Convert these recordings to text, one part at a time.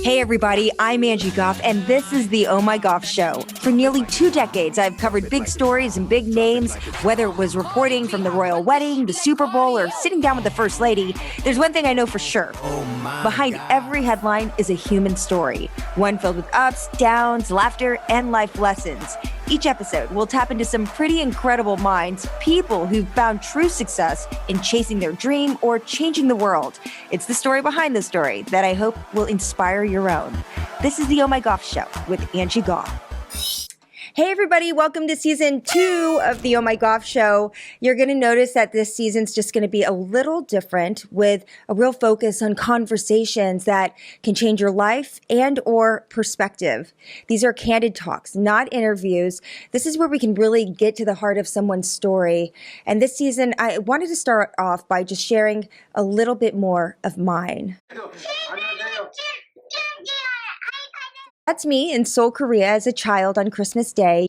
Hey everybody, I'm Angie and this is the Oh My Goff Show. For nearly 2 decades, I've covered big stories and big names, whether it was reporting from the royal wedding, the Super Bowl, or sitting down with the First Lady. There's one thing I know for sure. Behind every headline is a human story, one filled with ups, downs, laughter, and life lessons. Each episode, we'll tap into some pretty incredible minds, people who've found true success in chasing their dream or changing the world. It's the story behind the story that I hope will inspire your own. This is the Oh My Goff Show with Angie Goff. Hey everybody, welcome to season 2 of the Oh My Goff Show. You're going to notice that this season's just going to be a little different with a real focus on conversations that can change your life and or perspective. These are candid talks, not interviews. This is where we can really get to the heart of someone's story. And this season, I wanted to start off by just sharing a little bit more of mine. That's me in Seoul, Korea as a child on Christmas Day.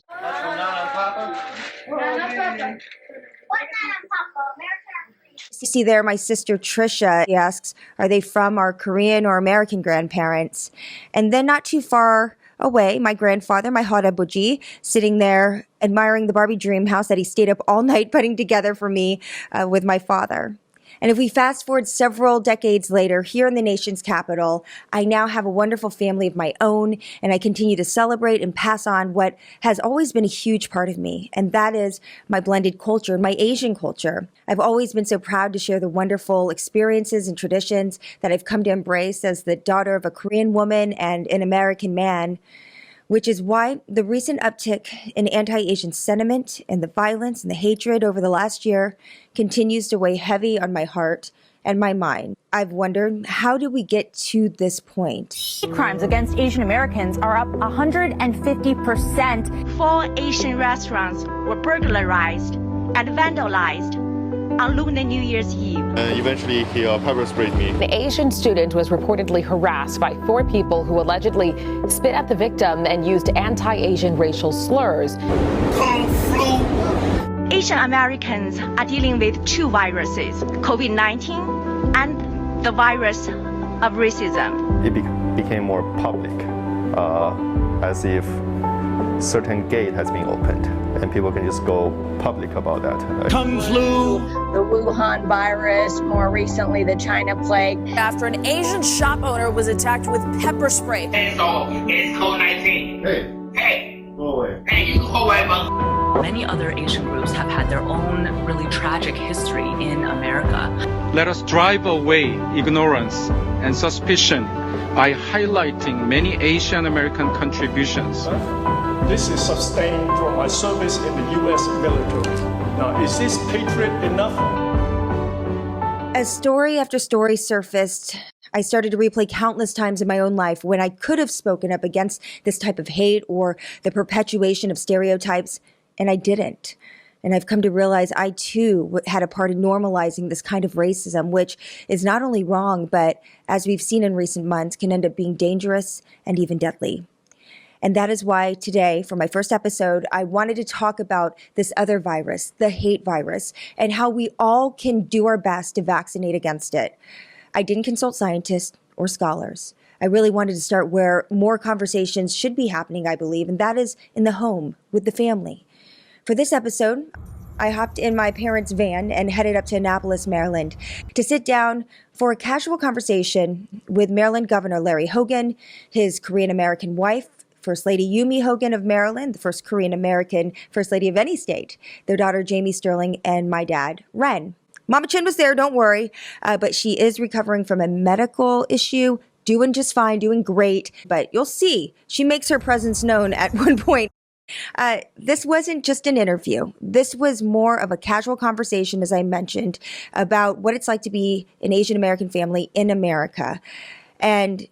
You see there my sister Trisha asks, are they from our Korean or American grandparents? And then not too far away, my grandfather, my 할아버지, sitting there admiring the Barbie dream house that he stayed up all night putting together for me with my father. And if we fast forward several decades later, here in the nation's capital, I now have a wonderful family of my own, and I continue to celebrate and pass on what has always been a huge part of me, and that is my blended culture, my Asian culture. I've always been so proud to share the wonderful experiences and traditions that I've come to embrace as the daughter of a Korean woman and an American man, which is why the recent uptick in anti-Asian sentiment and the violence and the hatred over the last year continues to weigh heavy on my heart and my mind. I've wondered, how did we get to this point? Crimes against Asian Americans are up 150%. 4 Asian restaurants were burglarized and vandalized on Lunar New Year's Eve. Eventually, he pepper sprayed me. The Asian student was reportedly harassed by 4 people who allegedly spit at the victim and used anti-Asian racial slurs. Kung flu. Asian Americans are dealing with 2 viruses, COVID-19 and the virus of racism. It became more public, as if certain gate has been opened and people can just go public about that. Kung flu. The Wuhan virus, more recently the China plague. After an Asian shop owner was attacked with pepper spray. It's COVID-19. Hey, go away. Hey, you go away, Many other Asian groups have had their own really tragic history in America. Let us drive away ignorance and suspicion by highlighting many Asian American contributions. This is sustained from my service in the U.S. military. Now, is this patriot enough? As story after story surfaced, I started to replay countless times in my own life when I could have spoken up against this type of hate or the perpetuation of stereotypes, and I didn't. And I've come to realize I too had a part in normalizing this kind of racism, which is not only wrong, but as we've seen in recent months, can end up being dangerous and even deadly. And that is why today, for my first episode, I wanted to talk about this other virus, the hate virus, and how we all can do our best to vaccinate against it. I didn't consult scientists or scholars. I really wanted to start where more conversations should be happening, I believe, and that is in the home, with the family. For this episode, I hopped in my parents' van and headed up to Annapolis, Maryland, to sit down for a casual conversation with Maryland Governor Larry Hogan, his Korean-American wife, First Lady Yumi Hogan of Maryland, the first Korean-American First Lady of any state, their daughter Jaymi Sterling, and my dad, Ren. Mama Chin was there, don't worry, but she is recovering from a medical issue, doing just fine, doing great, but you'll see, she makes her presence known at one point. This wasn't just an interview. This was more of a casual conversation, as I mentioned, about what it's like to be an Asian American family in America. And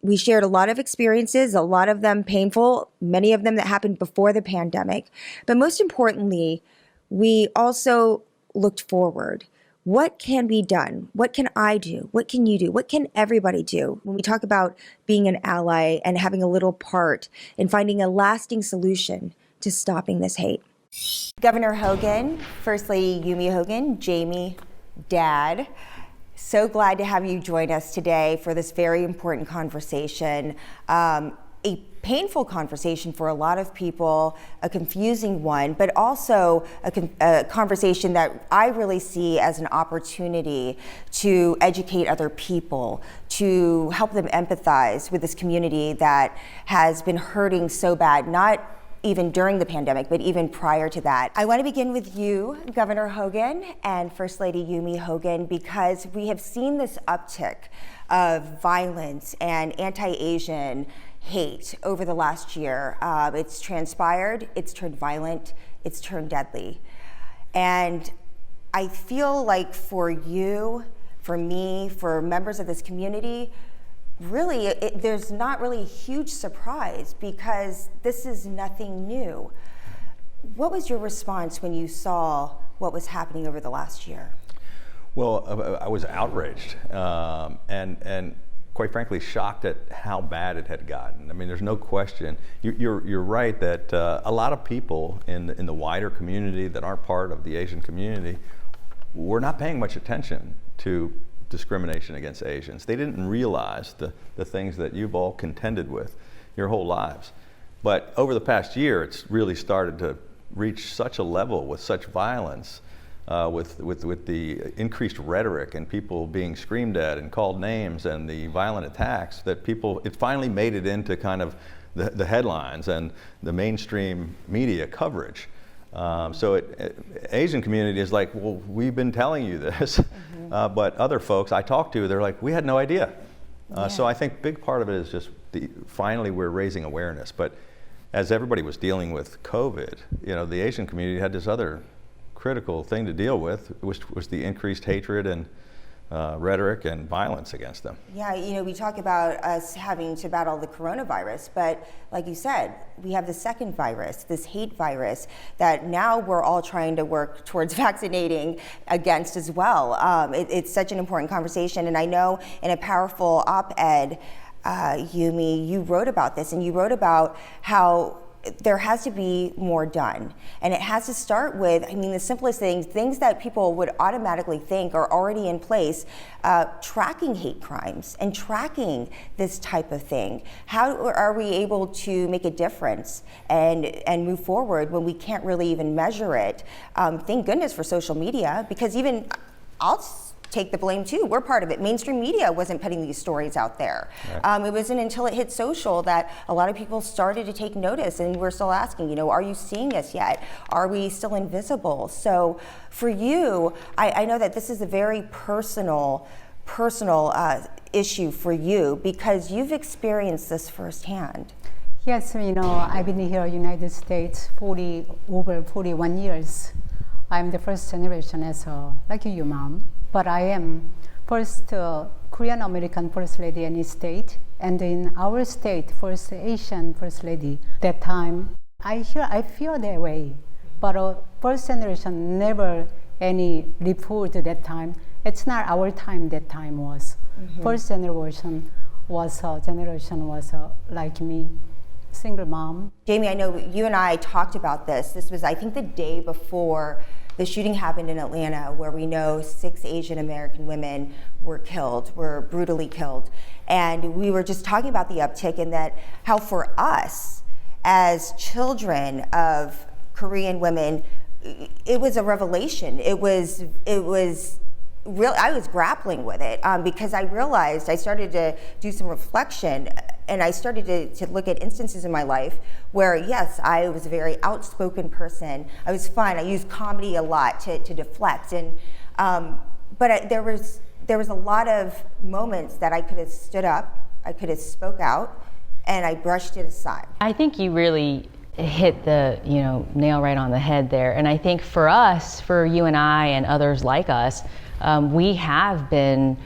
we shared a lot of experiences, a lot of them painful, many of them that happened before the pandemic. But most importantly, we also looked forward. What can be done? What can I do? What can you do? What can everybody do when we talk about being an ally and having a little part in finding a lasting solution to stopping this hate? Governor Hogan, First Lady Yumi Hogan, Jaymi, Dad. So glad to have you join us today for this very important conversation. A painful conversation for a lot of people, a confusing one, but also a conversation that I really see as an opportunity to educate other people, to help them empathize with this community that has been hurting so bad, not even during the pandemic, but even prior to that. I want to begin with you, Governor Hogan, and First Lady Yumi Hogan, because we have seen this uptick of violence and anti-Asian hate over the last year. It's transpired, it's turned violent, it's turned deadly. And I feel like for you, for me, for members of this community, really, there's not really a huge surprise because this is nothing new. What was your response when you saw what was happening over the last year? Well, I was outraged and quite frankly shocked at how bad it had gotten. I mean, there's no question. You're right that a lot of people in the wider community that aren't part of the Asian community were not paying much attention to discrimination against Asians. They didn't realize the things that you've all contended with your whole lives. But over the past year, it's really started to reach such a level with such violence, with the increased rhetoric and people being screamed at and called names and the violent attacks, that it finally made it into kind of the headlines and the mainstream media coverage. So Asian community is like, well, we've been telling you this, but other folks I talked to, they're like, we had no idea. So I think big part of it is just finally we're raising awareness. But as everybody was dealing with COVID, the Asian community had this other critical thing to deal with, which was the increased hatred and rhetoric and violence against them. Yeah, we talk about us having to battle the coronavirus, but like you said, we have the second virus, this hate virus, that now we're all trying to work towards vaccinating against as well. It's such an important conversation, and I know in a powerful op-ed, Yumi, you wrote about this, and you wrote about how there has to be more done. And it has to start with, the simplest things that people would automatically think are already in place, tracking hate crimes and tracking this type of thing. How are we able to make a difference and move forward when we can't really even measure it? Thank goodness for social media, because even I'll take the blame too. We're part of it. Mainstream media wasn't putting these stories out there. Right. It wasn't until it hit social that a lot of people started to take notice, and we're still asking, are you seeing us yet? Are we still invisible? So for you, I know that this is a very personal issue for you because you've experienced this firsthand. Yes, I've been here in the United States over 41 years. I'm the first generation like you, Mom. But I am first Korean American First Lady in the state, and in our state, first Asian First Lady. That time, I feel that way. But first generation never any report at that time. It's not our time. That time was first generation was like me, single mom. Jaymi, I know you and I talked about this. This was, I think, the day before the shooting happened in Atlanta, where we know 6 Asian American women were brutally killed. And we were just talking about the uptick and that how for us as children of Korean women, it was a revelation. It was real. I was grappling with it because I realized I started to do some reflection, and I started to look at instances in my life where, yes, I was a very outspoken person. I was fun. I used comedy a lot to deflect, and but there was a lot of moments that I could have stood up, I could have spoke out, and I brushed it aside. I think you really hit the nail right on the head there, and I think for us, for you and I and others like us, we have been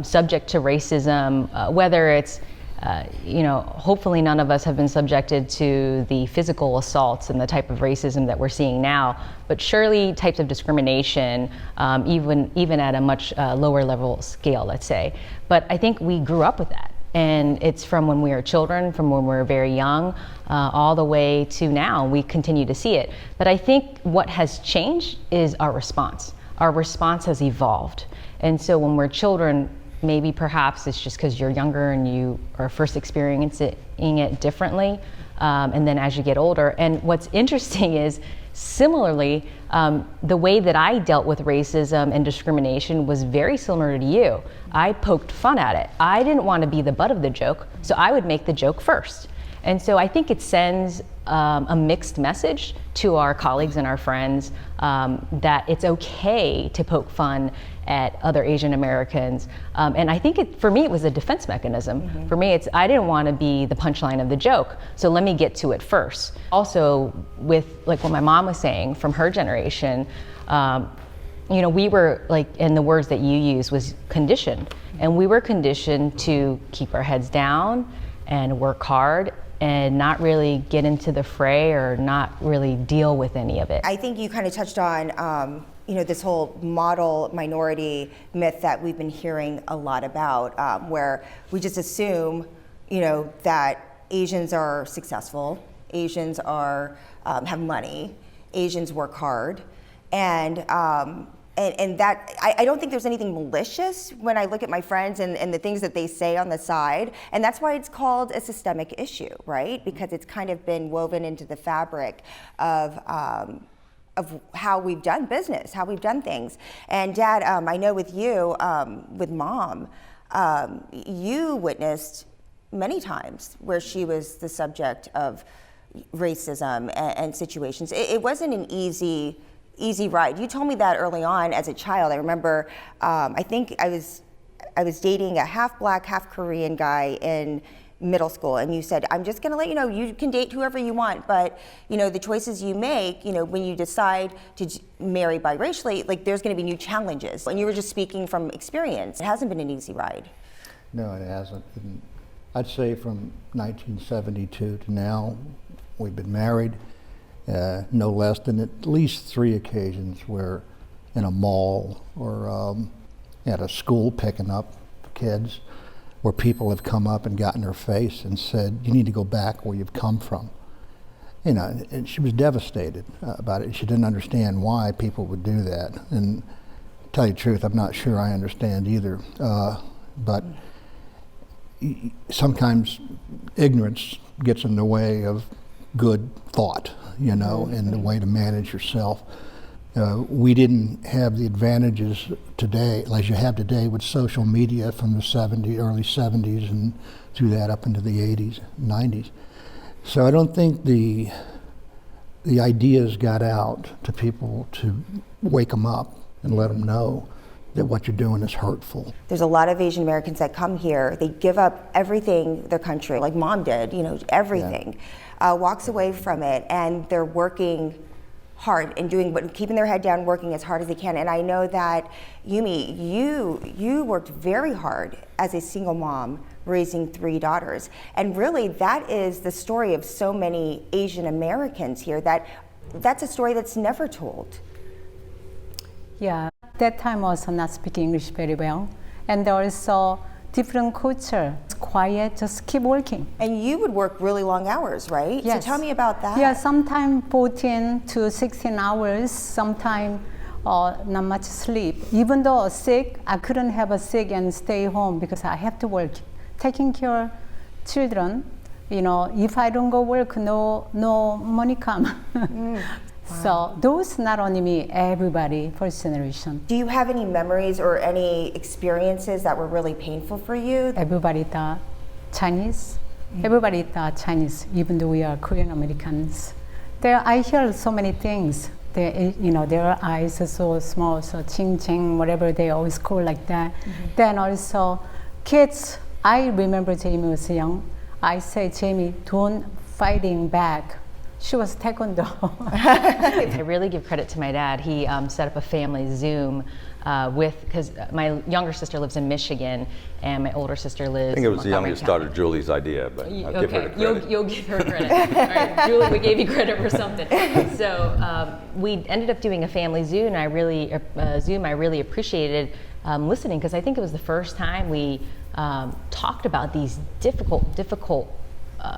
subject to racism, whether it's hopefully none of us have been subjected to the physical assaults and the type of racism that we're seeing now, but surely types of discrimination, even at a much lower level scale, let's say. But I think we grew up with that. And it's from when we were children, from when we were very young, all the way to now. We continue to see it. But I think what has changed is our response. Our response has evolved. And so when we're children, maybe perhaps it's just because you're younger and you are first experiencing it differently. And then as you get older. And what's interesting is, similarly, the way that I dealt with racism and discrimination was very similar to you. I poked fun at it. I didn't want to be the butt of the joke, so I would make the joke first. And so I think it sends a mixed message to our colleagues and our friends that it's okay to poke fun at other Asian Americans. And I think for me, it was a defense mechanism. Mm-hmm. For me, I didn't want to be the punchline of the joke, so let me get to it first. Also, with like what my mom was saying from her generation, we were like, and the words that you used was conditioned. And we were conditioned to keep our heads down and work hard and not really get into the fray or not really deal with any of it. I think you kind of touched on, this whole model minority myth that we've been hearing a lot about, where we just assume, that Asians are successful, Asians are have money, Asians work hard, and that I don't think there's anything malicious when I look at my friends and the things that they say on the side, and that's why it's called a systemic issue, right? Because it's kind of been woven into the fabric of how we've done business, how we've done things. And Dad, I know with you, with Mom, you witnessed many times where she was the subject of racism and situations. It wasn't an easy ride. You told me that early on as a child. I remember, I think I was dating a half black, half Korean guy in middle school, and you said, I'm just gonna let you know, you can date whoever you want, but the choices you make, when you decide to marry biracially, like there's gonna be new challenges. And you were just speaking from experience. It hasn't been an easy ride. No, it hasn't. And I'd say from 1972 to now, we've been married. No less than at least 3 occasions where in a mall or at a school picking up kids, where people have come up and gotten her face and said, you need to go back where you've come from. And she was devastated about it. She didn't understand why people would do that. And to tell you the truth, I'm not sure I understand either. But sometimes ignorance gets in the way of good thought, and the way to manage yourself. We didn't have the advantages today, as you have today with social media from the early 70s and through that up into the 80s, 90s. So I don't think the ideas got out to people to wake them up and let them know that what you're doing is hurtful. There's a lot of Asian Americans that come here, they give up everything, their country, like Mom did, everything, walks away from it, and they're working hard and keeping their head down, working as hard as they can. And I know that, Yumi, you worked very hard as a single mom, raising 3 daughters. And really, that is the story of so many Asian Americans here, that's a story that's never told. Yeah, that time also not speaking English very well. And also different culture, quiet, just keep working. And you would work really long hours, right? Yes. So tell me about that. Yeah, sometimes 14 to 16 hours, sometimes not much sleep. Even though sick, I couldn't have a sick and stay home because I have to work. Taking care of children, if I don't go work, no money come. Wow. So those, not only me, everybody, first generation. Do you have any memories or any experiences that were really painful for you? Everybody thought Chinese. Everybody thought Chinese, even though we are Korean Americans. I hear so many things. Their eyes are so small, so ching ching, whatever they always call like that. Then also, kids, I remember Jaymi was young. I say, Jaymi, don't fighting back. She was taekwondo. I really give credit to my dad. He set up a family Zoom because my younger sister lives in Michigan and my older sister lives in I think it was the Montgomery youngest County. daughter, Julie's idea, but I'll give her the credit. You'll give her credit. All right, Julie, we gave you credit for something. So we ended up doing a family Zoom, and I really appreciated listening, because I think it was the first time we talked about these difficult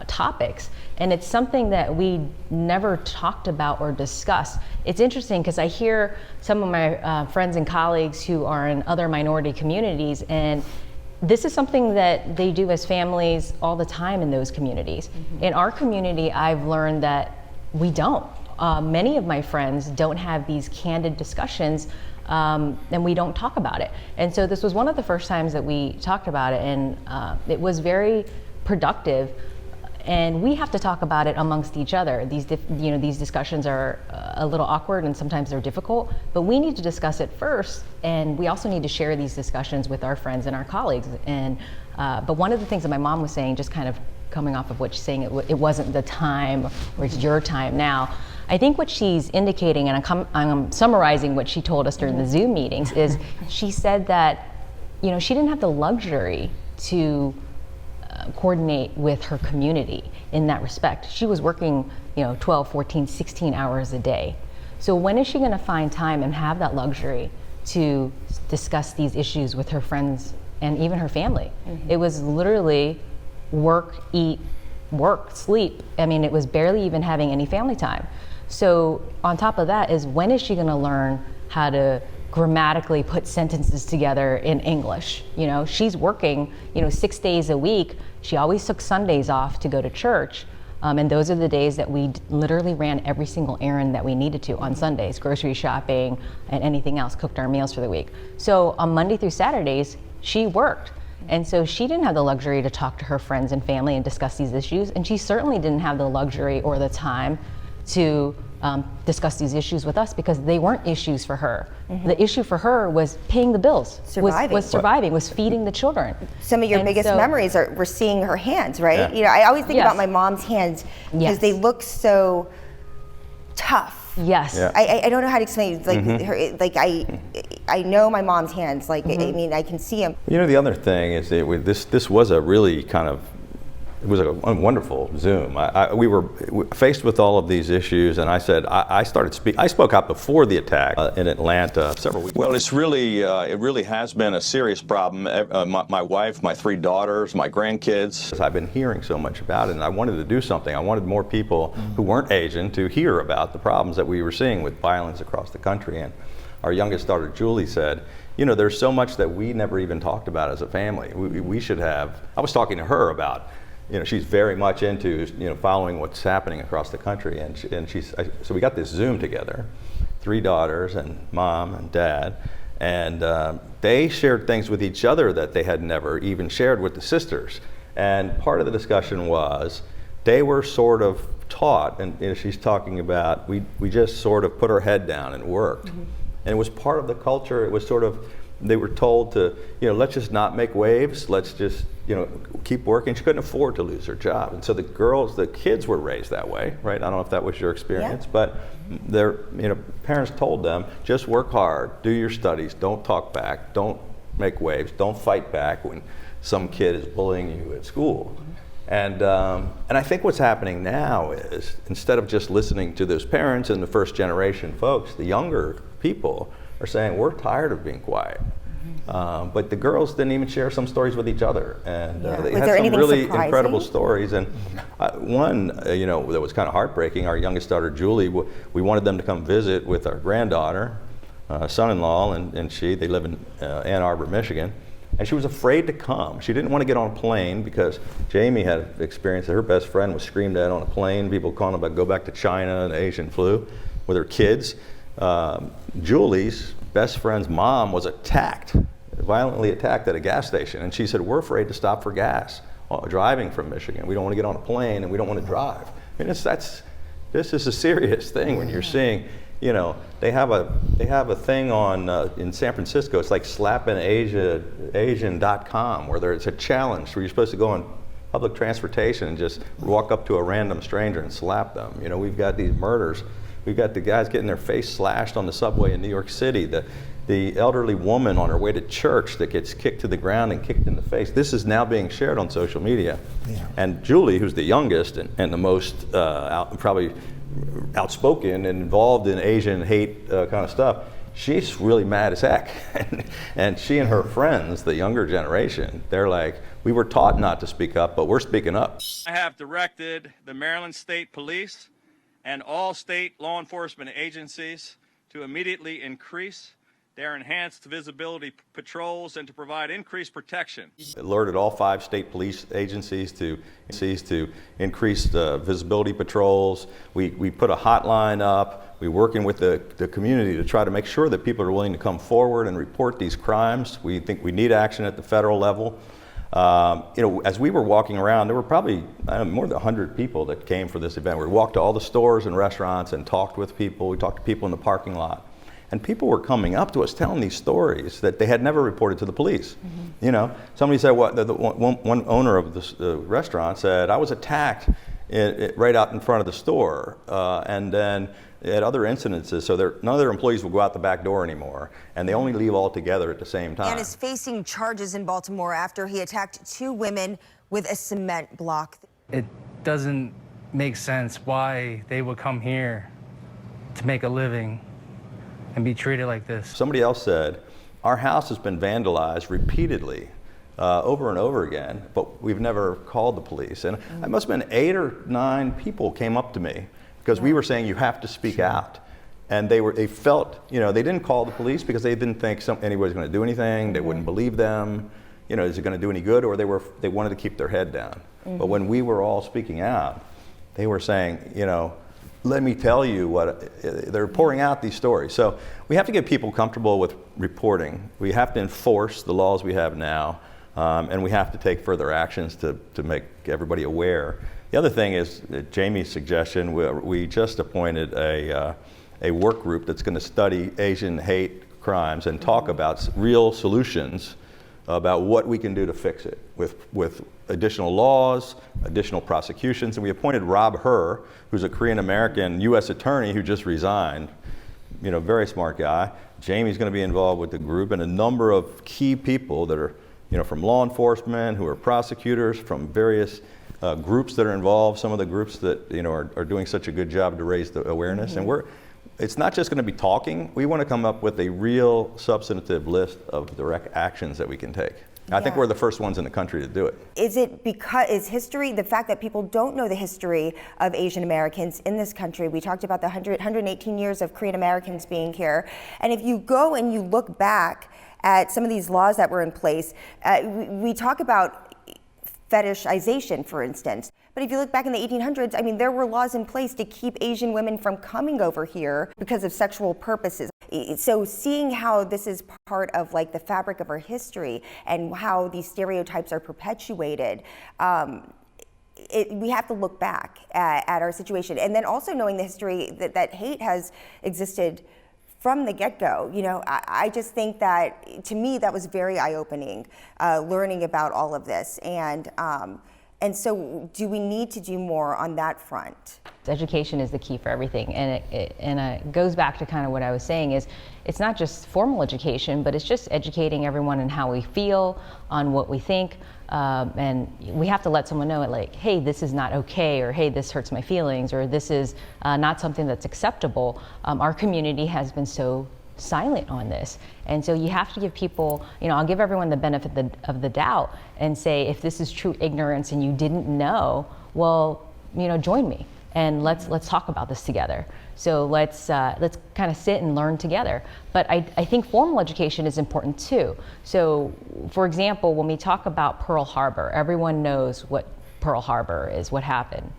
topics, and it's something that we never talked about or discussed. It's interesting because I hear some of my friends and colleagues who are in other minority communities, and this is something that they do as families all the time in those communities. In our community, I've learned that we don't. Many of my friends don't have these candid discussions, and we don't talk about it. And so this was one of the first times that we talked about it, and it was very productive. And we have to talk about it amongst each other. These discussions are a little awkward and sometimes they're difficult, but we need to discuss it first. And we also need to share these discussions with our friends and our colleagues. And but one of the things that my mom was saying, just kind of coming off of what she's saying, it wasn't the time, or it's your time now. I think what she's indicating, and I'm summarizing what she told us during the Zoom meetings, is she said that, she didn't have the luxury to coordinate with her community in that respect. She was working, 12, 14, 16 hours a day. So when is she going to find time and have that luxury to discuss these issues with her friends and even her family? It was literally work, eat, work, sleep. I mean, it was barely even having any family time. So on top of that is, when is she going to learn how to grammatically put sentences together in English? She's working, 6 days a week. She always took Sundays off to go to church. And those are the days that we literally ran every single errand that we needed to on Sundays, grocery shopping and anything else, cooked our meals for the week. So on Monday through Saturdays, she worked. And so she didn't have the luxury to talk to her friends and family and discuss these issues. And she certainly didn't have the luxury or the time to discuss these issues with us, because they weren't issues for her. The issue for her was paying the bills, was feeding the children. Some of your biggest memories were seeing her hands, right? Yeah. I always think about my mom's hands because they look so tough. Yes. Yeah. I don't know how to explain it. Like I know my mom's hands. Like I mean, I can see them. The other thing is that this was a really it was a wonderful Zoom. We were faced with all of these issues, and I said, I spoke out before the attack in Atlanta several weeks ago. Well, it really has been a serious problem. My wife, my 3 daughters, my grandkids. I've been hearing so much about it, and I wanted to do something. I wanted more people who weren't Asian to hear about the problems that we were seeing with violence across the country. And our youngest daughter, Julie, said, there's so much that we never even talked about as a family. We should have. I was talking to her about, she's very much into, following what's happening across the country. So we got this Zoom together, 3 daughters and mom and dad, and they shared things with each other that they had never even shared with the sisters. And part of the discussion was, they were sort of taught, and she's talking about, we just sort of put our head down and worked. And it was part of the culture. It was sort of, they were told to, let's just not make waves. Let's just, keep working. She couldn't afford to lose her job. And so the kids were raised that way, right? I don't know if that was your experience, but their, parents told them, just work hard, do your studies, don't talk back, don't make waves, don't fight back when some kid is bullying you at school. And I think what's happening now is, instead of just listening to those parents and the first generation folks, the younger people are saying, we're tired of being quiet. But the girls didn't even share some stories with each other, and they had some really incredible stories. And one, that was kind of heartbreaking. Our youngest daughter, Julie, we wanted them to come visit with our granddaughter, son-in-law, and they live in Ann Arbor, Michigan. And she was afraid to come. She didn't want to get on a plane because Jaymi had experienced that her best friend was screamed at on a plane. People calling about go back to China and Asian flu with her kids. Julie's best friend's mom was violently attacked at a gas station, and she said, we're afraid to stop for gas driving from Michigan. We don't want to get on a plane, and we don't want to drive. I mean, this is a serious thing when you're seeing, they have a thing on in San Francisco. It's like slappingasian.com, where it's a challenge where you're supposed to go on public transportation and just walk up to a random stranger and slap them. We've got these murders. We've got the guys getting their face slashed on the subway in New York City. The elderly woman on her way to church that gets kicked to the ground and kicked in the face. This is now being shared on social media. Yeah. And Julie, who's the youngest and the most probably outspoken and involved in Asian hate kind of stuff, she's really mad as heck. And she and her friends, the younger generation, they're like, we were taught not to speak up, but we're speaking up. I have directed the Maryland State Police and all state law enforcement agencies to immediately increase their enhanced visibility patrols and to provide increased protection. Alerted all 5 state police agencies to increase the visibility patrols. We put a hotline up. We're working with the community to try to make sure that people are willing to come forward and report these crimes. We think we need action at the federal level. As we were walking around, there were probably more than 100 people that came for this event. We walked to all the stores and restaurants and talked with people. We talked to people in the parking lot. And people were coming up to us telling these stories that they had never reported to the police. Mm-hmm. Somebody said, one owner of the restaurant said, I was attacked right out in front of the store. And then at other incidences, so none of their employees will go out the back door anymore, and they only leave all together at the same time. And is facing charges in Baltimore after he attacked 2 women with a cement block. It doesn't make sense why they would come here to make a living and be treated like this. Somebody else said, our house has been vandalized repeatedly over and over again, but we've never called the police. And it must have been 8 or 9 people came up to me because we were saying you have to speak out. And they felt, they didn't call the police because they didn't think anybody's going to do anything. They wouldn't believe them. Is it going to do any good? Or they wanted to keep their head down. But when we were all speaking out, they were saying, let me tell you what, they're pouring out these stories. So we have to get people comfortable with reporting. We have to enforce the laws we have now, and we have to take further actions to make everybody aware. The other thing is Jaymi's suggestion. We just appointed a work group that's going to study Asian hate crimes and talk about real solutions about what we can do to fix it with additional laws, additional prosecutions. And we appointed Rob Herr, who's a Korean-American U.S. attorney who just resigned, very smart guy. Jaymi's going to be involved with the group, and a number of key people that are, from law enforcement, who are prosecutors, from various groups that are involved, some of the groups that, are doing such a good job to raise the awareness. Mm-hmm. And it's not just going to be talking. We want to come up with a real substantive list of direct actions that we can take. I think we're the first ones in the country to do it. Is history, the fact that people don't know the history of Asian Americans in this country? We talked about the 118 years of Korean Americans being here. And if you go and you look back at some of these laws that were in place, we talk about fetishization, for instance. But if you look back in the 1800s, there were laws in place to keep Asian women from coming over here because of sexual purposes. So seeing how this is part of the fabric of our history and how these stereotypes are perpetuated, we have to look back at our situation. And then also knowing the history that hate has existed from the get-go. I just think that, to me, that was very eye-opening, learning about all of this. And so do we need to do more on that front? Education is the key for everything, and it goes back to kind of what I was saying is it's not just formal education, but it's just educating everyone on how we feel, on what we think, and we have to let someone know hey, this is not okay, or hey, this hurts my feelings, or this is not something that's acceptable. Our community has been so silent on this, and so you have to give people, I'll give everyone the benefit of the doubt and say, if this is true ignorance and you didn't know, well, join me and let's talk about this together. So let's kind of sit and learn together. But I think formal education is important too. So for example, when we talk about Pearl Harbor, everyone knows what Pearl Harbor is, what happened.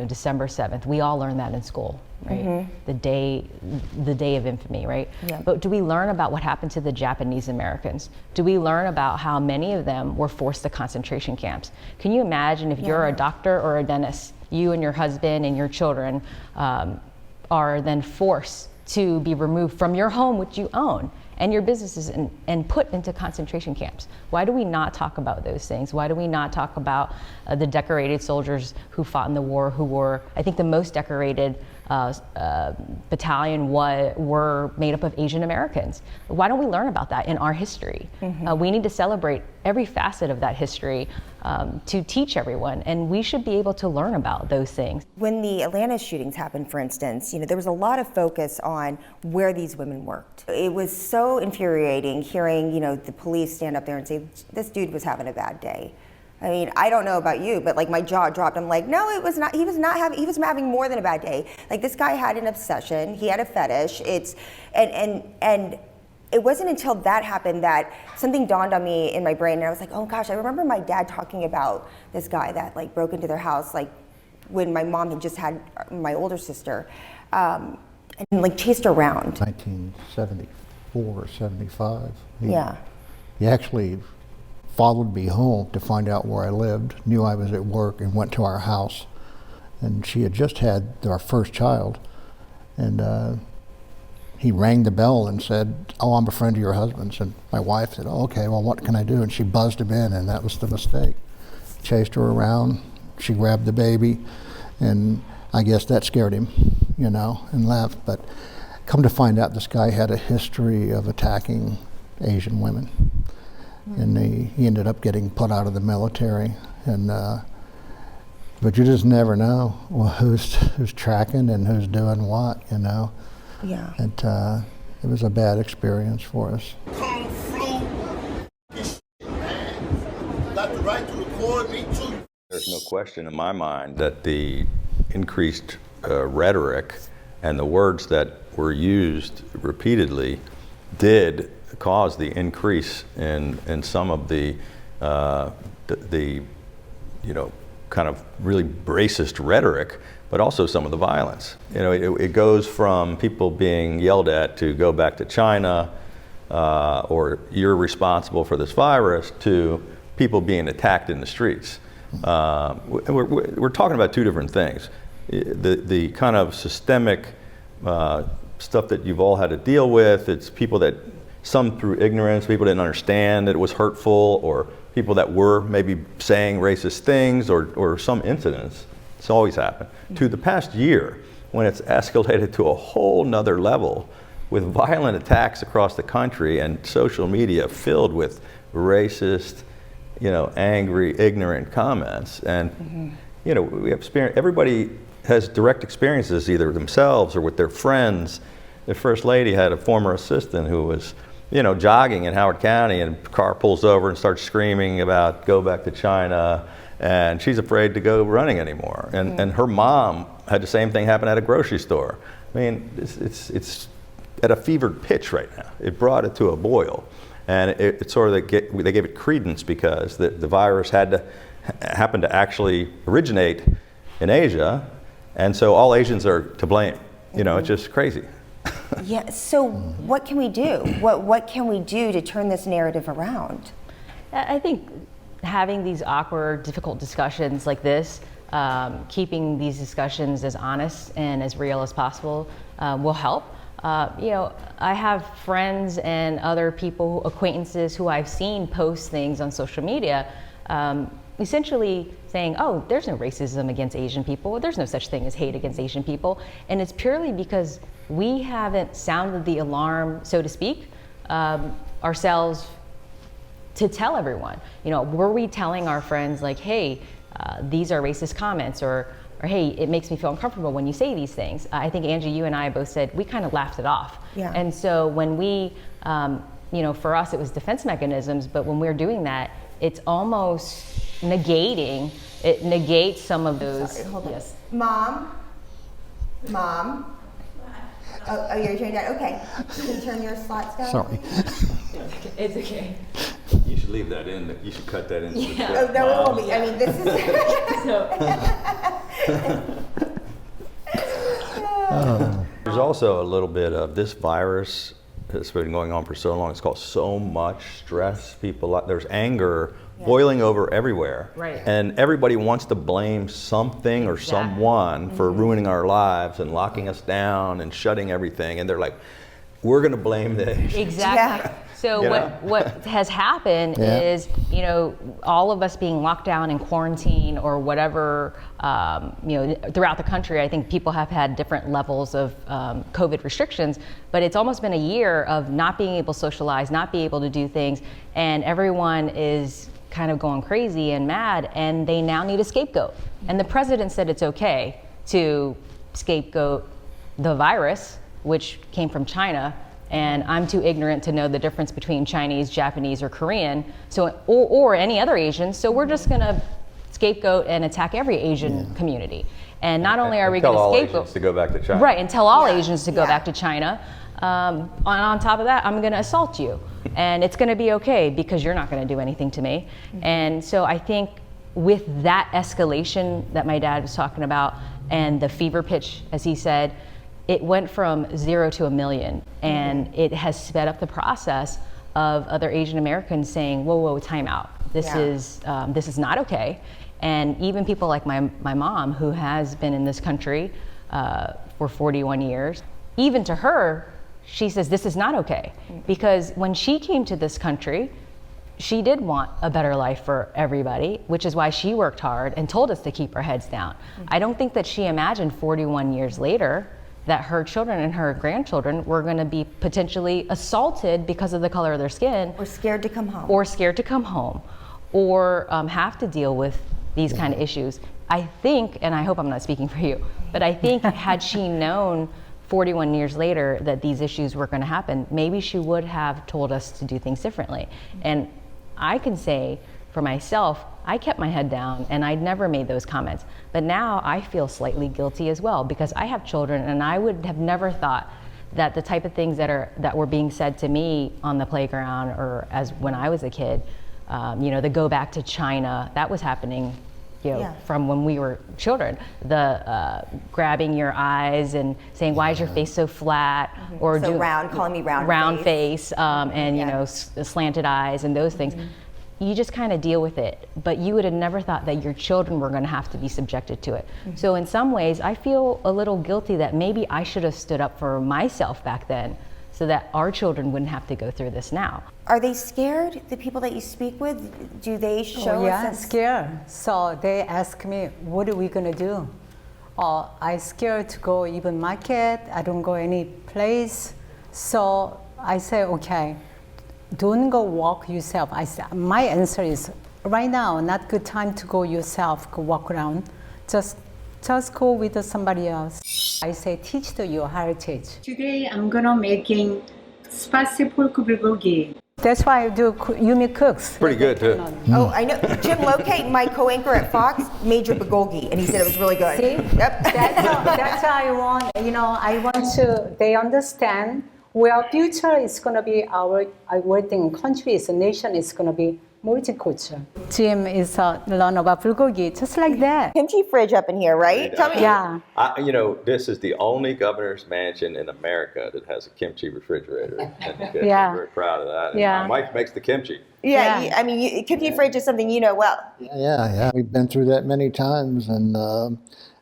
December 7th, we all learned that in school, right? Mm-hmm. The day of infamy, right? Yeah. But do we learn about what happened to the Japanese Americans? Do we learn about how many of them were forced to concentration camps? Can you imagine if you're a doctor or a dentist, you and your husband and your children are then forced to be removed from your home, which you own, and your businesses, and put into concentration camps? Why do we not talk about those things? Why do we not talk about the decorated soldiers who fought in the war, who were, I think, the most decorated battalion were made up of Asian Americans. Why don't we learn about that in our history? We need to celebrate every facet of that history to teach everyone, and we should be able to learn about those things. When the Atlanta shootings happened, for instance, there was a lot of focus on where these women worked. It was so infuriating hearing, the police stand up there and say, this dude was having a bad day. I mean, I don't know about you, but like my jaw dropped. I'm like, no, it was not. He was having more than a bad day. Like this guy had an obsession. He had a fetish. And it wasn't until that happened that something dawned on me in my brain, and I was like, oh gosh, I remember my dad talking about this guy that like broke into their house, like when my mom had just had my older sister, and like chased her around. 1974 or 75. Yeah. He actually followed me home to find out where I lived, knew I was at work, and went to our house. And she had just had our first child, and he rang the bell and said, oh, I'm a friend of your husband's. And my wife said, oh, okay, well, what can I do? And she buzzed him in, and that was the mistake. Chased her around, she grabbed the baby, and I guess that scared him, and left. But come to find out, this guy had a history of attacking Asian women. And he ended up getting put out of the military, and but you just never know who's tracking and who's doing what, Yeah. And it was a bad experience for us. Kung flu, got the right to record me too. There's no question in my mind that the increased rhetoric and the words that were used repeatedly did cause the increase in some of the kind of really racist rhetoric, but also some of the violence. It goes from people being yelled at to go back to China, or you're responsible for this virus, to people being attacked in the streets. We're talking about two different things. The kind of systemic stuff that you've all had to deal with, it's people that, some through ignorance, people didn't understand that it was hurtful, or people that were maybe saying racist things, or some incidents. It's always happened. To the past year, when it's escalated to a whole nother level with violent attacks across the country and social media filled with racist, angry, ignorant comments. And, we have everybody has direct experiences either themselves or with their friends. The First Lady had a former assistant who was, jogging in Howard County, and a car pulls over and starts screaming about go back to China, and she's afraid to go running anymore. And her mom had the same thing happen at a grocery store. I mean, it's at a fevered pitch right now. It brought it to a boil. And it sort of, they gave it credence because the virus happened to actually originate in Asia, and so all Asians are to blame. It's just crazy. Yeah, so what can we do? What can we do to turn this narrative around? I think having these awkward, difficult discussions like this, keeping these discussions as honest and as real as possible will help. I have friends and other people, acquaintances who I've seen post things on social media, essentially saying, oh, there's no racism against Asian people. There's no such thing as hate against Asian people. And it's purely because we haven't sounded the alarm, so to speak, ourselves to tell everyone. Were we telling our friends like, hey, these are racist comments, or hey, it makes me feel uncomfortable when you say these things? I think Angie, you and I both said we kind of laughed it off. Yeah. And so when we, for us it was defense mechanisms, but when we're doing that, it's almost negating, it negates some of those. Sorry, hold on. Yes. Mom. Oh, you're turning down. Okay. Can you turn your slots down? Sorry. It's okay. You should leave that in. You should cut that in. Yeah. Oh, no, it won't be. I mean, this is. There's also a little bit of this virus that's been going on for so long. It's caused so much stress. There's anger boiling over everywhere. Right. And everybody wants to blame something or someone for ruining our lives and locking us down and shutting everything. And they're like, we're going to blame the Asians. Exactly. Yeah. So what has happened is, all of us being locked down in quarantine or whatever, throughout the country, I think people have had different levels of COVID restrictions, but it's almost been a year of not being able to socialize, not be able to do things, and everyone is kind of going crazy and mad, and they now need a scapegoat. And the president said it's okay to scapegoat the virus, which came from China, and I'm too ignorant to know the difference between Chinese, Japanese, or Korean, or any other Asian. So we're just gonna scapegoat and attack every Asian community. And not only are we going to scapegoat Asians to go back to China, right, and tell all Asians to go back to China. On top of that, I'm going to assault you, and it's going to be okay because you're not going to do anything to me. And so I think with that escalation that my dad was talking about, and the fever pitch, as he said, it went from 0 to 1 million, and it has sped up the process of other Asian Americans saying, whoa, time out. This is not okay. And even people like my mom, who has been in this country for 41 years, even to her, she says this is not okay. Because when she came to this country, she did want a better life for everybody, which is why she worked hard and told us to keep our heads down. I don't think that she imagined 41 years later that her children and her grandchildren were going to be potentially assaulted because of the color of their skin. Or scared to come home. Or have to deal with these kind of issues. I think, and I hope I'm not speaking for you, but I think had she known 41 years later that these issues were going to happen, maybe she would have told us to do things differently. And I can say for myself, I kept my head down and I'd never made those comments. But now I feel slightly guilty as well because I have children, and I would have never thought that the type of things that were being said to me on the playground or as when I was a kid, the go back to China, that was happening from when we were children. The grabbing your eyes and saying, why is your face so flat? Or so round, calling me round face, and slanted eyes and those things. You just kind of deal with it, but you would have never thought that your children were going to have to be subjected to it. So in some ways, I feel a little guilty that maybe I should have stood up for myself back then so that our children wouldn't have to go through this now. Are they scared, the people that you speak with? Do they show us? Scared. So they ask me, what are we going to do? I'm scared to go even market. I don't go any place. So I say, okay, don't go walk yourself. My answer is, right now, not good time to go yourself, go walk around. Just go with somebody else. I say, teach your heritage. Today, I'm gonna making spicy pork bulgogi. That's why I do Yumi cooks. Pretty good too. Oh, I know. Jim Locate, my co-anchor at Fox, made your bulgogi, and he said it was really good. See? Yep. That's how I want. I want to. They understand where future is going to be our working countries, a nation is going to be multicultural. Jim is learn about bulgogi, just like that. Kimchi fridge up in here, right? Tell me. Yeah. This is the only governor's mansion in America that has a kimchi refrigerator. And I'm very proud of that. And my wife makes the kimchi. Yeah. Kimchi fridge is something you know well. Yeah. We've been through that many times, and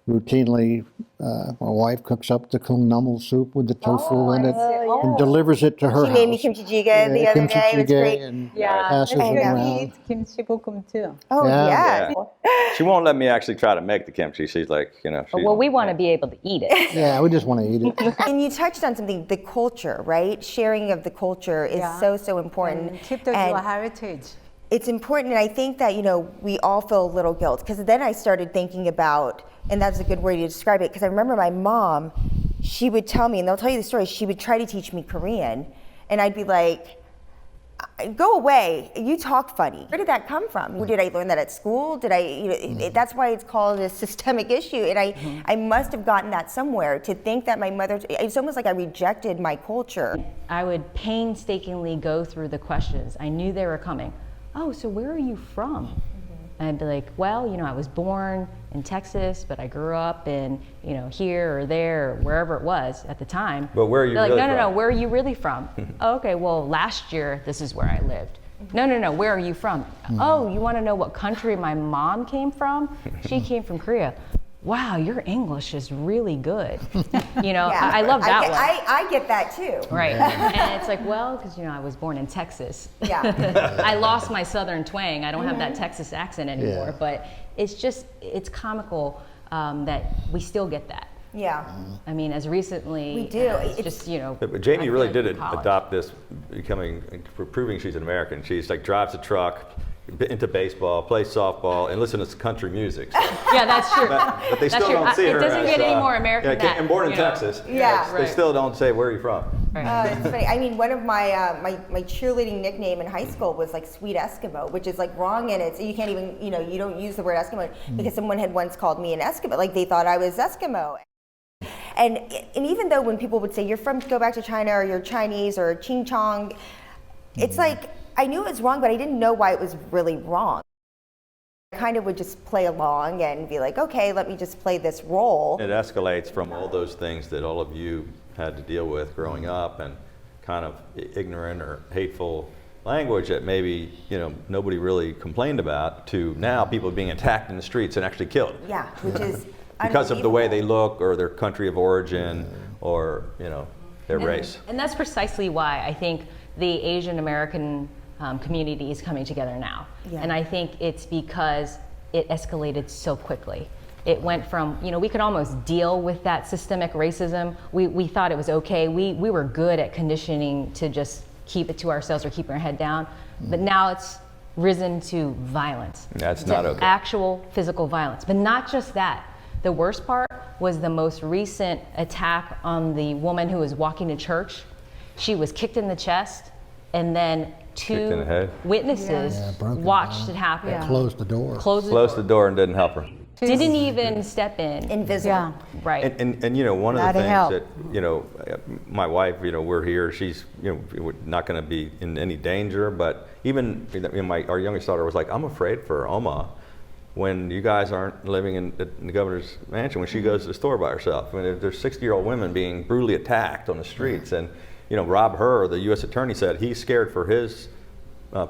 routinely, my wife cooks up the kung namul soup with the tofu in it and delivers it to her house. She made me kimchi jjigae the other day. It was great. And passes it around. Kimchi bokum too. Oh, yeah. She won't let me actually try to make the kimchi. She's like, well, we want to be able to eat it. Yeah, we just want to eat it. And you touched on something, the culture, right? Sharing of the culture is so important. And keep your heritage. It's important, and I think that, we all feel a little guilt, because then I started thinking about, and that's a good way to describe it, because I remember my mom, she would tell me, and they'll tell you the story, she would try to teach me Korean, and I'd be like, go away, you talk funny. Where did that come from? Did I learn that at school? That's why it's called a systemic issue, and I must have gotten that somewhere, to think that my mother, it's almost like I rejected my culture. I would painstakingly go through the questions. I knew they were coming. Oh, so where are you from? And I'd be like, well, I was born in Texas, but I grew up in, here or there, or wherever it was at the time. But where are you really from? No, where are you really from? Oh, okay, well, last year, this is where I lived. No, where are you from? Oh, you want to know what country my mom came from? She came from Korea. wow, your English is really good. You know, I love that one. I get that too. Right. And it's like, well, because, you know, I was born in Texas. Yeah. I lost my Southern twang. I don't have that Texas accent anymore. Yeah. But it's comical that we still get that. Yeah. I mean, as recently we do. It's just, you know. But Jaymi really did college. adopt this, proving she's an American. She's like drives a truck, into baseball, plays softball, and listens to country music. So. Yeah, that's true. But they That's still true. don't see her. It doesn't as, get any more American than and born in you know. Texas. Yeah. They still don't say, where are you from? It's funny. I mean, one of my my cheerleading nickname in high school was like Sweet Eskimo, which is like wrong, and you can't even, you know, you don't use the word Eskimo because someone had once called me an Eskimo, like they thought I was Eskimo. And even though when people would say you're from, go back to China, or you're Chinese, or Ching Chong, it's like I knew it was wrong, but I didn't know why it was really wrong. I kind of would just play along and be like, okay, let me just play this role. It escalates from all those things that all of you had to deal with growing up, and kind of ignorant or hateful language that maybe, you know, nobody really complained about, to now people being attacked in the streets and actually killed. Yeah, which is because of the way they look, or their country of origin, or, you know, their race. And that's precisely why I think the Asian American community is coming together now. Yeah. And I think it's because it escalated so quickly. It went from, you know, we could almost deal with that systemic racism. We thought it was okay. We were good at conditioning to just keep it to ourselves or keep our head down. But now it's risen to violence. That's not okay. Actual physical violence. But not just that. The worst part was the most recent attack on the woman who was walking to church. She was kicked in the chest, and then two witnesses watched it happen. Yeah. Closed the door. Closed the door and didn't help her. Didn't even step in. Invisible. Yeah. Right. And you know, one of the things that, you know, my wife, you know, we're here, she's, you know, we're not going to be in any danger, but even, you know, our youngest daughter was like, I'm afraid for Oma when you guys aren't living in the governor's mansion, when she goes to the store by herself. I mean, there's 60-year-old women being brutally attacked on the streets. And, you know, Rob Hur, the U.S. attorney, said he's scared for his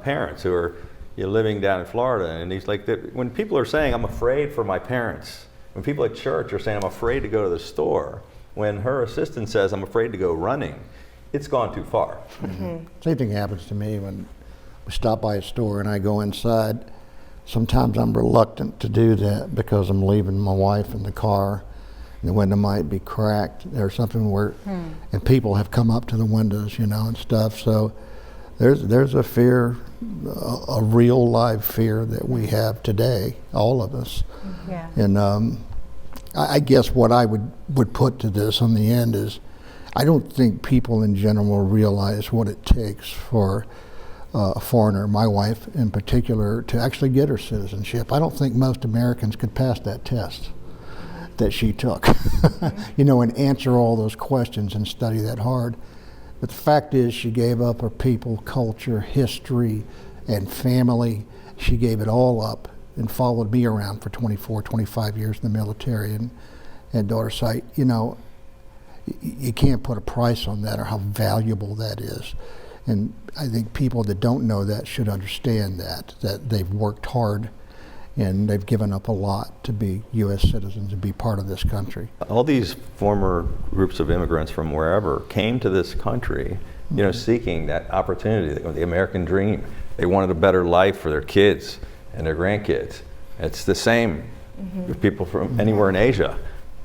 parents who are, you know, living down in Florida. And he's like, when people are saying, I'm afraid for my parents, when people at church are saying, I'm afraid to go to the store, when her assistant says, I'm afraid to go running, it's gone too far. Mm-hmm. Same thing happens to me when we stop by a store and I go inside. Sometimes I'm reluctant to do that because I'm leaving my wife in the car. The window might be cracked or something where, and people have come up to the windows, you know, and stuff. So there's a fear, a real live fear that we have today, all of us. Yeah. And I guess what I would put to this on the end is, I don't think people in general realize what it takes for a foreigner, my wife in particular, to actually get her citizenship. I don't think most Americans could pass that test that she took, you know, and answer all those questions and study that hard. But the fact is, she gave up her people, culture, history, and family. She gave it all up and followed me around for 24, 25 years in the military and daughter site. You know, you can't put a price on that or how valuable that is. And I think people that don't know that should understand that they've worked hard and they've given up a lot to be U.S. citizens and be part of this country. All these former groups of immigrants from wherever came to this country, you know, seeking that opportunity, the American dream. They wanted a better life for their kids and their grandkids. It's the same with people from anywhere in Asia,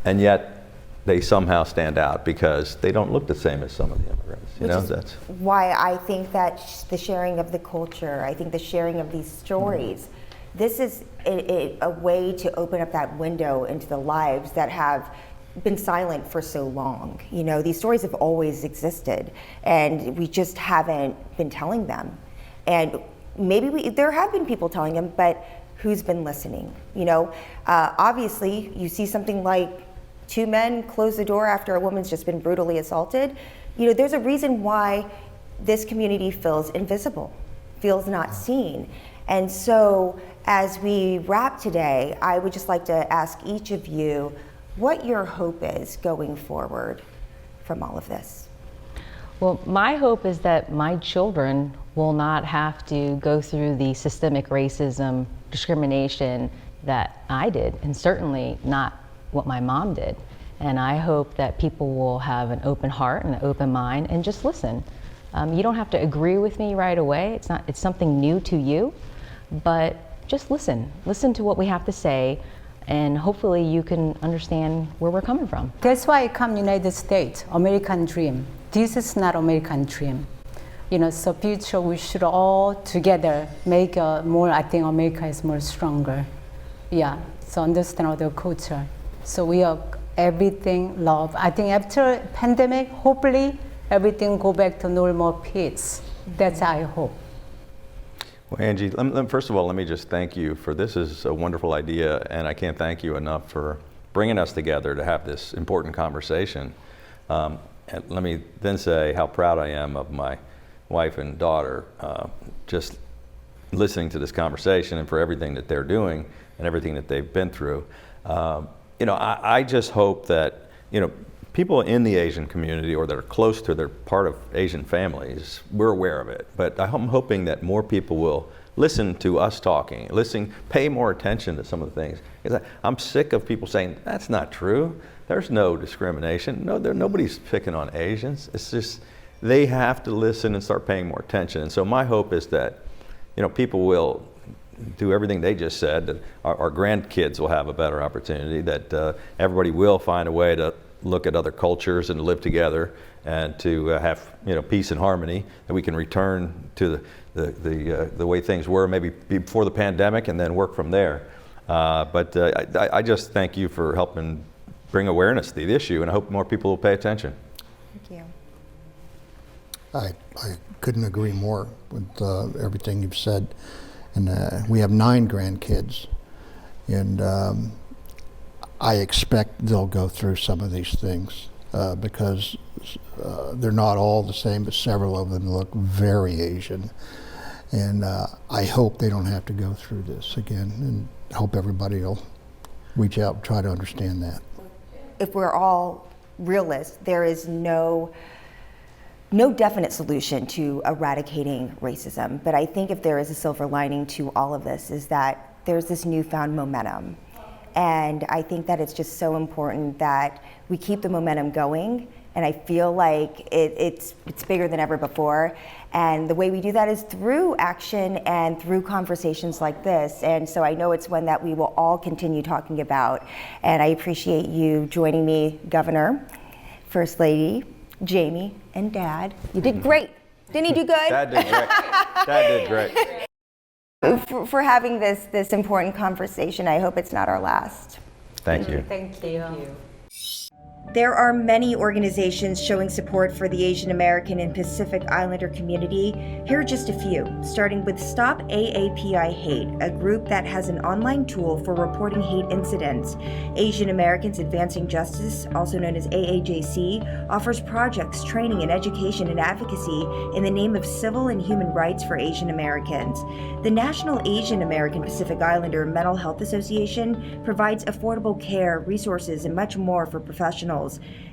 and yet they somehow stand out because they don't look the same as some of the immigrants. You know, that's why I think that the sharing of the culture, I think the sharing of these stories, this is a way to open up that window into the lives that have been silent for so long. You know, these stories have always existed, and we just haven't been telling them. And maybe there have been people telling them, but who's been listening? You know, obviously, you see something like two men close the door after a woman's just been brutally assaulted. You know, there's a reason why this community feels invisible, feels not seen. And so as we wrap today, I would just like to ask each of you what your hope is going forward from all of this. Well, my hope is that my children will not have to go through the systemic racism, discrimination that I did, and certainly not what my mom did. And I hope that people will have an open heart and an open mind and just listen. You don't have to agree with me right away. It's something new to you, but just listen. Listen to what we have to say, and hopefully you can understand where we're coming from. That's why I come United States, American dream. This is not American dream. So future we should all together make more, I think America is more stronger. Yeah, so understand other culture. So we are everything love. I think after pandemic, hopefully everything go back to normal peace. That's I hope. Well, Angie, first of all, let me just thank you for this is a wonderful idea, and I can't thank you enough for bringing us together to have this important conversation. And let me then say how proud I am of my wife and daughter just listening to this conversation and for everything that they're doing and everything that they've been through. I just hope that, people in the Asian community or that are close to their part of Asian families, we're aware of it. But I'm hoping that more people will listen to us talking, pay more attention to some of the things. Because I'm sick of people saying, that's not true. There's no discrimination. No, nobody's picking on Asians. It's just, they have to listen and start paying more attention. And so my hope is that, people will do everything they just said, that our grandkids will have a better opportunity, that everybody will find a way to look at other cultures and live together and to have peace and harmony, that we can return to the way things were maybe before the pandemic and then work from there. But I just thank you for helping bring awareness to the issue, and I hope more people will pay attention. Thank you. I couldn't agree more with everything you've said. And we have 9 grandkids, and I expect they'll go through some of these things because they're not all the same, but several of them look very Asian. And I hope they don't have to go through this again, and hope everybody will reach out and try to understand that. If we're all realists, there is no definite solution to eradicating racism, but I think if there is a silver lining to all of this is that there's this newfound momentum. And I think that it's just so important that we keep the momentum going, and I feel like it's bigger than ever before. And the way we do that is through action and through conversations like this. And so I know it's one that we will all continue talking about. And I appreciate you joining me, Governor, First Lady, Jaymi, and Dad. You did great. Didn't he do good? Dad did great. Dad did great. For having this important conversation. I hope it's not our last. Thank you. Thank you. There are many organizations showing support for the Asian American and Pacific Islander community. Here are just a few, starting with Stop AAPI Hate, a group that has an online tool for reporting hate incidents. Asian Americans Advancing Justice, also known as AAJC, offers projects, training, and education and advocacy in the name of civil and human rights for Asian Americans. The National Asian American Pacific Islander Mental Health Association provides affordable care, resources, and much more for professionals.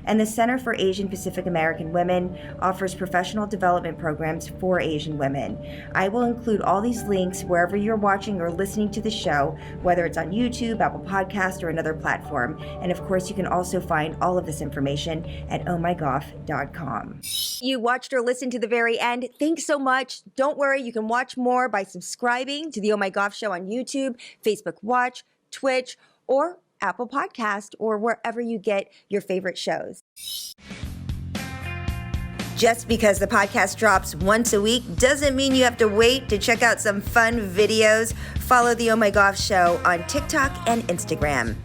And the Center for Asian Pacific American Women offers professional development programs for Asian women. I will include all these links wherever you're watching or listening to the show, whether it's on YouTube, Apple Podcast, or another platform. And of course, you can also find all of this information at ohmygoff.com. You watched or listened to the very end. Thanks so much. Don't worry, you can watch more by subscribing to the Oh My Goff Show on YouTube, Facebook Watch, Twitch, or Apple Podcast, or wherever you get your favorite shows. Just because the podcast drops once a week doesn't mean you have to wait to check out some fun videos. Follow the Oh My Goff Show on TikTok and Instagram.